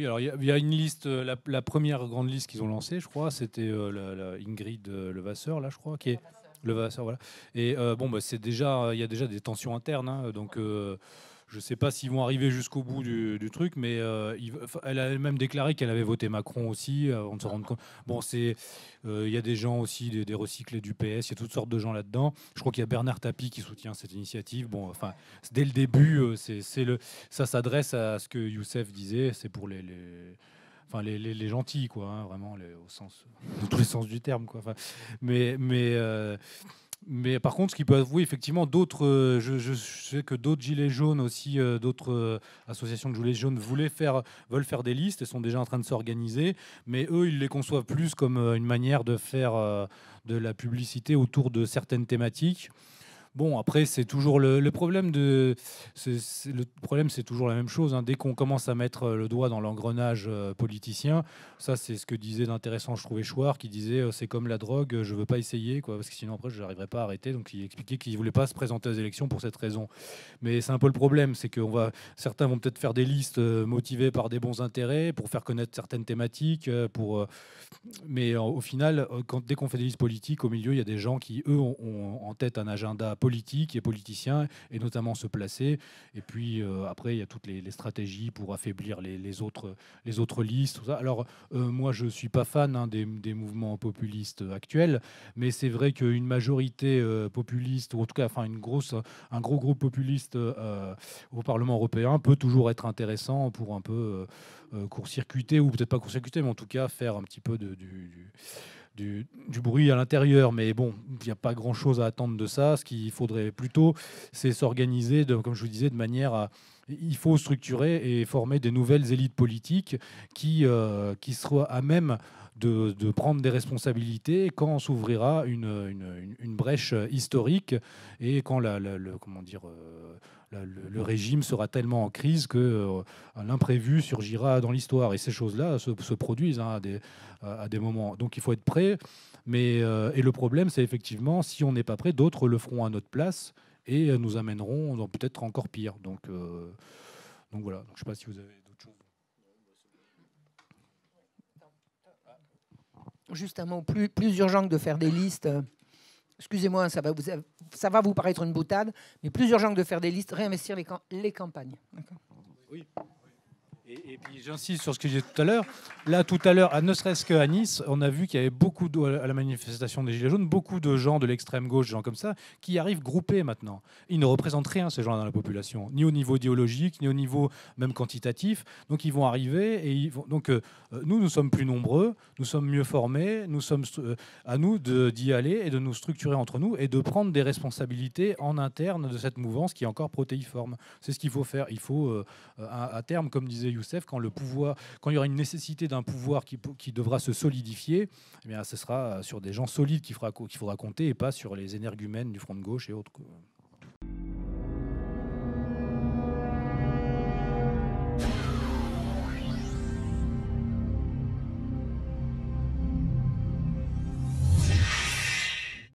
Oui, alors il y a une liste, la première grande liste qu'ils ont lancée, je crois, c'était Ingrid Levasseur, là, je crois, qui est Levasseur, voilà. Et bon, bah, il y a déjà des tensions internes, hein, donc je ne sais pas s'ils vont arriver jusqu'au bout du truc, mais elle a même déclaré qu'elle avait voté Macron aussi, avant de se rendre compte. Bon, il y a des gens aussi, des recyclés du PS, il y a toutes sortes de gens là-dedans. Je crois qu'il y a Bernard Tapie qui soutient cette initiative. Bon, enfin, dès le début, ça s'adresse à ce que Youssef disait, c'est pour enfin les gentils, quoi, hein, vraiment, au sens, dans tous les sens du terme, quoi. Enfin, mais, mais, euh, mais par contre, ce qui peut avouer effectivement d'autres, je sais que d'autres gilets jaunes aussi, d'autres associations de gilets jaunes veulent faire des listes et sont déjà en train de s'organiser, mais eux, ils les conçoivent plus comme une manière de faire de la publicité autour de certaines thématiques. Bon, après, c'est toujours le problème le problème, c'est toujours la même chose, hein. Dès qu'on commence à mettre le doigt dans l'engrenage politicien, ça, c'est ce que disait d'intéressant, je trouvais, Chouard, qui disait c'est comme la drogue, je veux pas essayer, quoi, parce que sinon après, je n'arriverai pas à arrêter. Donc, il expliquait qu'il voulait pas se présenter aux élections pour cette raison. Mais c'est un peu le problème, c'est que certains vont peut-être faire des listes motivées par des bons intérêts pour faire connaître certaines thématiques, mais au final, dès qu'on fait des listes politiques, au milieu, il y a des gens qui, eux, ont en tête un agenda politique et politicien, et notamment se placer. Et puis après, il y a toutes les stratégies pour affaiblir les autres listes. Tout ça. Alors, moi, je ne suis pas fan, hein, des mouvements populistes actuels, mais c'est vrai qu'une majorité populiste, ou en tout cas enfin, un gros groupe populiste au Parlement européen peut toujours être intéressant pour un peu court-circuiter, ou peut-être pas court-circuiter, mais en tout cas faire un petit peu du bruit à l'intérieur. Mais bon, il n'y a pas grand-chose à attendre de ça. Ce qu'il faudrait plutôt, c'est s'organiser, comme je vous disais, de manière à... Il faut structurer et former des nouvelles élites politiques qui soient à même de prendre des responsabilités quand s'ouvrira une brèche historique et quand comment dire, le régime sera tellement en crise que l'imprévu surgira dans l'histoire. Et ces choses-là se produisent, hein, à des moments. Donc il faut être prêt. Et le problème, c'est effectivement, si on n'est pas prêt, d'autres le feront à notre place et nous amèneront dans peut-être encore pire. Donc voilà. Donc, je ne sais pas si vous avez d'autres choses. Juste un mot, plus urgent que de faire des listes. Excusez-moi, ça va vous paraître une boutade, mais plus urgent que de faire des listes, réinvestir les campagnes. Oui. Et puis j'insiste sur ce que j'ai dit tout à l'heure. Là, tout à l'heure, ne serait-ce qu'à Nice, on a vu qu'il y avait à la manifestation des Gilets jaunes, beaucoup de gens de l'extrême gauche, des gens comme ça, qui arrivent groupés maintenant. Ils ne représentent rien, ces gens-là, dans la population, ni au niveau idéologique, ni au niveau même quantitatif. Donc ils vont arriver et donc nous sommes plus nombreux, nous sommes mieux formés, à nous d'y aller et de nous structurer entre nous et de prendre des responsabilités en interne de cette mouvance qui est encore protéiforme. C'est ce qu'il faut faire. Il faut, à terme, comme disait Youssef, quand il y aura une nécessité d'un pouvoir qui devra se solidifier, eh bien, ce sera sur des gens solides qu'il faudra compter et pas sur les énergumènes du front de gauche et autres.